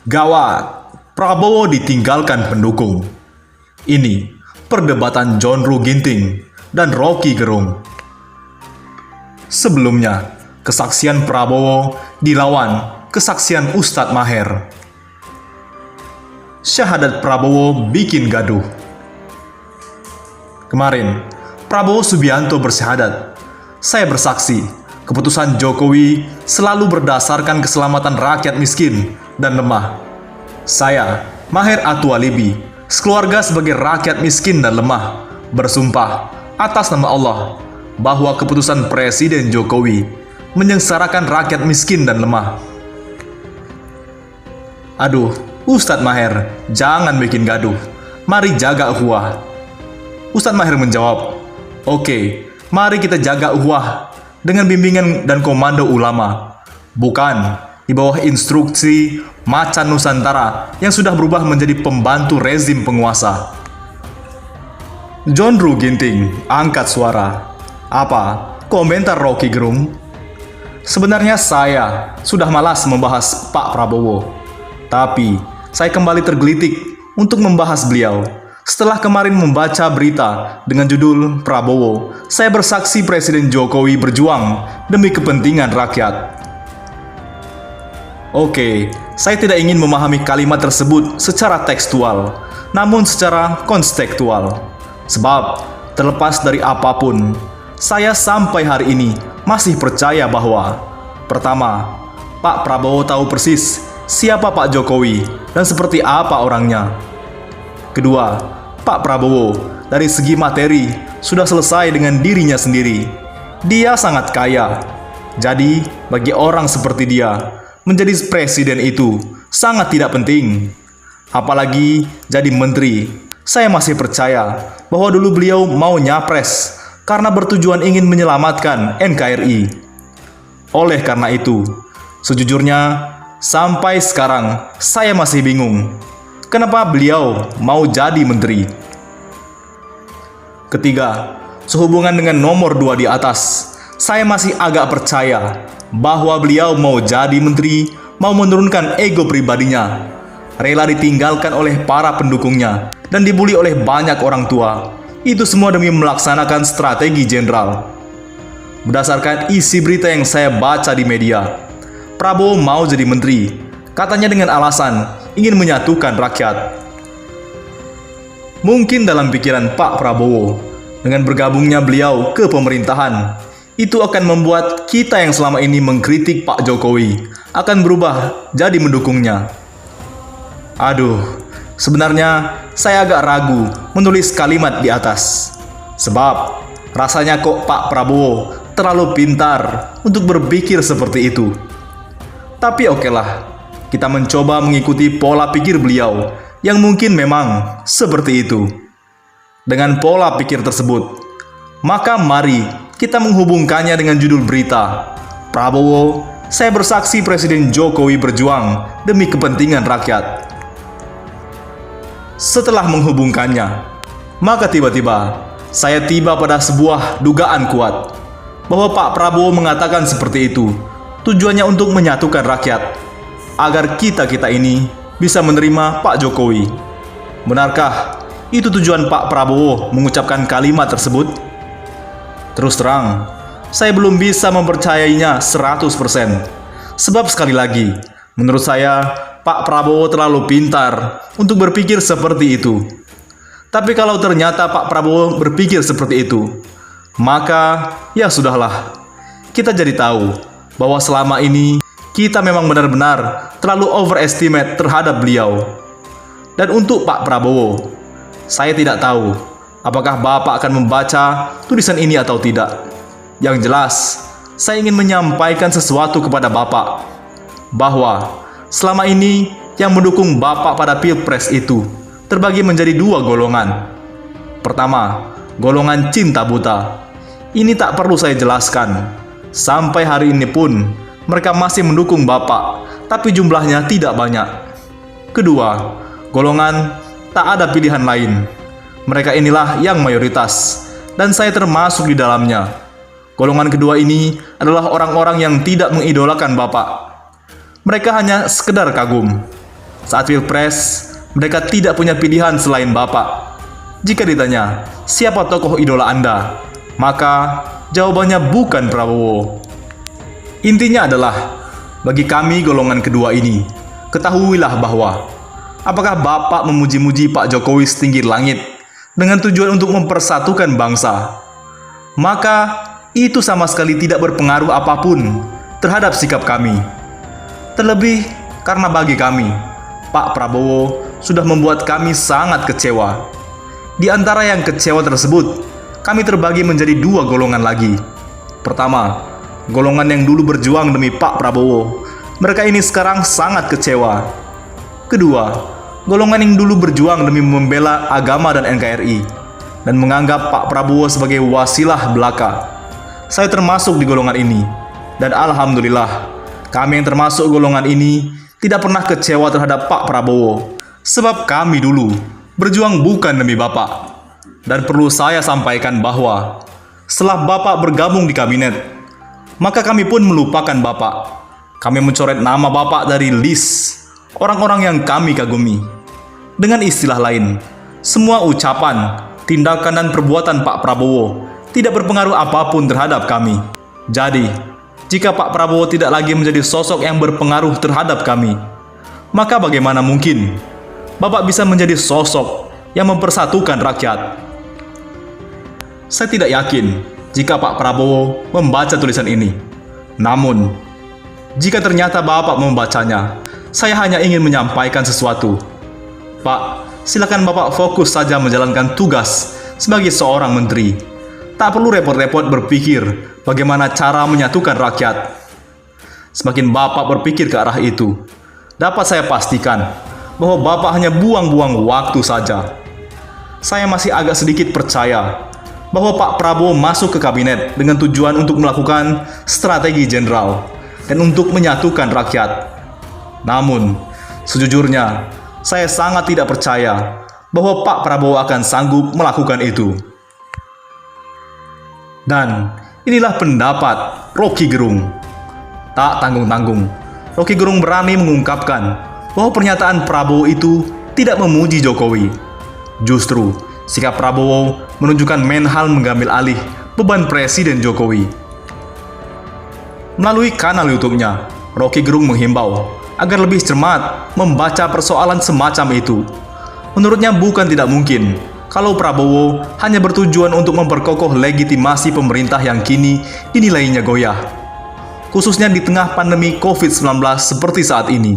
Gawat, Prabowo ditinggalkan pendukung. Ini perdebatan John Ruh Ginting dan Rocky Gerung. Sebelumnya, kesaksian Prabowo dilawan kesaksian Ustadz Maher. Syahadat Prabowo bikin gaduh. Kemarin, Prabowo Subianto bersyahadat. Saya bersaksi, keputusan Jokowi selalu berdasarkan keselamatan rakyat miskin dan lemah. Saya, Maher Atualibi, sekeluarga sebagai rakyat miskin dan lemah, bersumpah atas nama Allah bahwa keputusan Presiden Jokowi menyengsarakan rakyat miskin dan lemah. Aduh, Ustadz Maher, jangan bikin gaduh. Mari jaga ukhuwah. Ustadz Maher menjawab, "Oke, mari kita jaga ukhuwah dengan bimbingan dan komando ulama, bukan di bawah instruksi macan Nusantara yang sudah berubah menjadi pembantu rezim penguasa." John Ruh Ginting angkat suara. Apa komentar Rocky Gerung? Sebenarnya saya sudah malas membahas Pak Prabowo, tapi saya kembali tergelitik untuk membahas beliau. Setelah kemarin membaca berita dengan judul Prabowo, saya bersaksi Presiden Jokowi berjuang demi kepentingan rakyat. Oke, saya tidak ingin memahami kalimat tersebut secara tekstual, namun secara konstekstual. Sebab, terlepas dari apapun, saya sampai hari ini masih percaya bahwa pertama, Pak Prabowo tahu persis siapa Pak Jokowi dan seperti apa orangnya. Kedua, Pak Prabowo dari segi materi sudah selesai dengan dirinya sendiri. Dia sangat kaya. Jadi, bagi orang seperti dia, menjadi presiden itu sangat tidak penting. Apalagi jadi menteri. Saya masih percaya bahwa dulu beliau mau nyapres karena bertujuan ingin menyelamatkan NKRI. Oleh karena itu, sejujurnya sampai sekarang saya masih bingung kenapa beliau mau jadi menteri. Ketiga, sehubungan dengan nomor 2 di atas, saya masih agak percaya bahwa beliau mau jadi menteri, mau menurunkan ego pribadinya, rela ditinggalkan oleh para pendukungnya, dan dibully oleh banyak orang tua. Itu semua demi melaksanakan strategi jenderal. Berdasarkan isi berita yang saya baca di media, Prabowo mau jadi menteri, katanya dengan alasan ingin menyatukan rakyat. Mungkin dalam pikiran Pak Prabowo, dengan bergabungnya beliau ke pemerintahan, itu akan membuat kita yang selama ini mengkritik Pak Jokowi akan berubah jadi mendukungnya. Aduh, sebenarnya saya agak ragu menulis kalimat di atas. Sebab rasanya kok Pak Prabowo terlalu pintar untuk berpikir seperti itu. Tapi okelah, kita mencoba mengikuti pola pikir beliau yang mungkin memang seperti itu. Dengan pola pikir tersebut, maka mari kita menghubungkannya dengan judul berita Prabowo, saya bersaksi Presiden Jokowi berjuang demi kepentingan rakyat. Setelah menghubungkannya, maka tiba-tiba saya tiba pada sebuah dugaan kuat bahwa Pak Prabowo mengatakan seperti itu tujuannya untuk menyatukan rakyat agar kita ini bisa menerima Pak Jokowi. Benarkah itu tujuan Pak Prabowo mengucapkan kalimat tersebut? Terus terang, saya belum bisa mempercayainya 100%. Sebab sekali lagi, menurut saya Pak Prabowo terlalu pintar untuk berpikir seperti itu. Tapi kalau ternyata Pak Prabowo berpikir seperti itu, maka ya sudahlah. Kita jadi tahu bahwa selama ini kita memang benar-benar terlalu overestimate terhadap beliau. Dan untuk Pak Prabowo, saya tidak tahu apakah Bapak akan membaca tulisan ini atau tidak. Yang jelas, saya ingin menyampaikan sesuatu kepada Bapak, bahwa selama ini yang mendukung Bapak pada Pilpres itu terbagi menjadi 2 golongan. Pertama, golongan cinta buta. Ini tak perlu saya jelaskan. Sampai hari ini pun mereka masih mendukung Bapak, tapi jumlahnya tidak banyak. Kedua, golongan tak ada pilihan lain. Mereka inilah yang mayoritas, dan saya termasuk di dalamnya. Golongan kedua ini adalah orang-orang yang tidak mengidolakan Bapak. Mereka hanya sekedar kagum. Saat Pilpres, mereka tidak punya pilihan selain Bapak. Jika ditanya, siapa tokoh idola Anda? Maka, jawabannya bukan Prabowo. Intinya adalah, bagi kami golongan kedua ini, ketahuilah bahwa apakah Bapak memuji-muji Pak Jokowi setinggi langit dengan tujuan untuk mempersatukan bangsa, maka itu sama sekali tidak berpengaruh apapun terhadap sikap kami. Terlebih karena bagi kami, Pak Prabowo sudah membuat kami sangat kecewa. Di antara yang kecewa tersebut, kami terbagi menjadi dua golongan lagi. Pertama, golongan yang dulu berjuang demi Pak Prabowo. Mereka ini sekarang sangat kecewa. Kedua, golongan yang dulu berjuang demi membela agama dan NKRI dan menganggap Pak Prabowo sebagai wasilah belaka. Saya termasuk di golongan ini, dan alhamdulillah, kami yang termasuk golongan ini tidak pernah kecewa terhadap Pak Prabowo, sebab kami dulu berjuang bukan demi Bapak. Dan perlu saya sampaikan bahwa setelah Bapak bergabung di kabinet, maka kami pun melupakan Bapak. Kami mencoret nama Bapak dari list orang-orang yang kami kagumi. Dengan istilah lain, semua ucapan, tindakan dan perbuatan Pak Prabowo tidak berpengaruh apapun terhadap kami. Jadi, jika Pak Prabowo tidak lagi menjadi sosok yang berpengaruh terhadap kami, maka bagaimana mungkin Bapak bisa menjadi sosok yang mempersatukan rakyat? Saya tidak yakin jika Pak Prabowo membaca tulisan ini. Namun, jika ternyata Bapak membacanya, saya hanya ingin menyampaikan sesuatu. Pak, silakan Bapak fokus saja menjalankan tugas sebagai seorang menteri. Tak perlu repot-repot berpikir bagaimana cara menyatukan rakyat. Semakin Bapak berpikir ke arah itu, dapat saya pastikan bahwa Bapak hanya buang-buang waktu saja. Saya masih agak sedikit percaya bahwa Pak Prabowo masuk ke kabinet dengan tujuan untuk melakukan strategi jenderal dan untuk menyatukan rakyat. Namun, sejujurnya, saya sangat tidak percaya bahwa Pak Prabowo akan sanggup melakukan itu. Dan inilah pendapat Rocky Gerung. Tak tanggung-tanggung, Rocky Gerung berani mengungkapkan bahwa pernyataan Prabowo itu tidak memuji Jokowi. Justru, sikap Prabowo menunjukkan Menhan mengambil alih beban Presiden Jokowi. Melalui kanal YouTube-nya, Rocky Gerung menghimbau agar lebih cermat membaca persoalan semacam itu. Menurutnya bukan tidak mungkin kalau Prabowo hanya bertujuan untuk memperkokoh legitimasi pemerintah yang kini dinilainya goyah, khususnya di tengah pandemi COVID-19 seperti saat ini.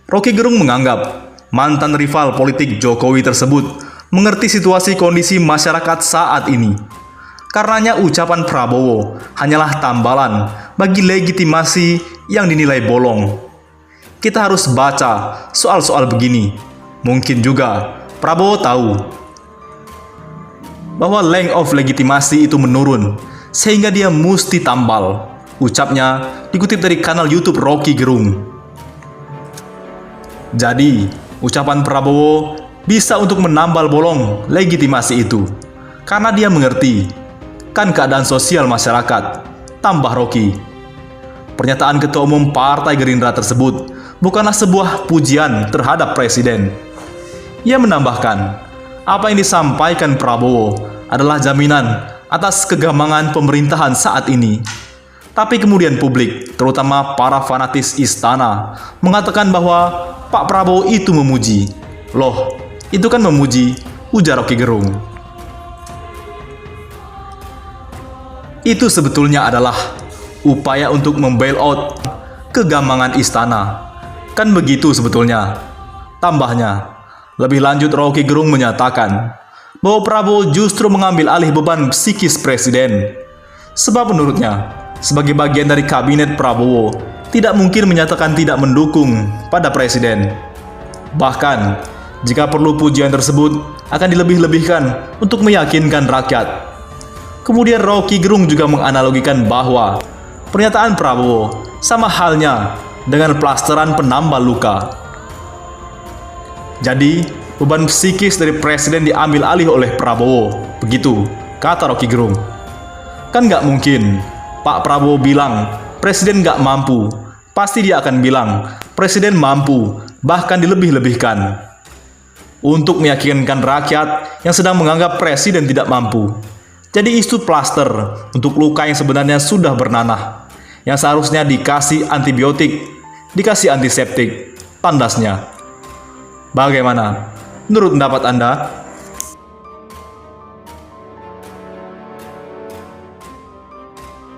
Rocky Gerung menganggap mantan rival politik Jokowi tersebut mengerti situasi kondisi masyarakat saat ini. Karenanya ucapan Prabowo hanyalah tambalan bagi legitimasi yang dinilai bolong. Kita harus baca soal-soal begini. Mungkin juga Prabowo tahu bahwa length of legitimasi itu menurun, sehingga dia mesti tambal. Ucapnya dikutip dari kanal YouTube Rocky Gerung. Jadi, ucapan Prabowo bisa untuk menambal bolong legitimasi itu, karena dia mengerti kan keadaan sosial masyarakat. Tambah Rocky, pernyataan Ketua Umum Partai Gerindra tersebut bukanlah sebuah pujian terhadap Presiden. Ia menambahkan, apa yang disampaikan Prabowo adalah jaminan atas kegamangan pemerintahan saat ini. Tapi kemudian publik, terutama para fanatis istana, mengatakan bahwa Pak Prabowo itu memuji. Loh, itu kan memuji, ujar Rocky Gerung. Itu sebetulnya adalah upaya untuk membail-out kegamangan istana. Kan begitu sebetulnya. Tambahnya, lebih lanjut Rocky Gerung menyatakan bahwa Prabowo justru mengambil alih beban psikis Presiden. Sebab menurutnya, sebagai bagian dari kabinet Prabowo, tidak mungkin menyatakan tidak mendukung pada Presiden. Bahkan, jika perlu pujian tersebut akan dilebih-lebihkan untuk meyakinkan rakyat. Kemudian Rocky Gerung juga menganalogikan bahwa pernyataan Prabowo sama halnya dengan plasteran penambal luka. Jadi, beban psikis dari Presiden diambil alih oleh Prabowo. Begitu, kata Rocky Gerung. Kan nggak mungkin Pak Prabowo bilang Presiden nggak mampu, pasti dia akan bilang, Presiden mampu, bahkan dilebih-lebihkan. Untuk meyakinkan rakyat yang sedang menganggap Presiden tidak mampu. Jadi isu plaster untuk luka yang sebenarnya sudah bernanah, yang seharusnya dikasih antibiotik, dikasih antiseptik, tandasnya. Bagaimana? Menurut pendapat Anda?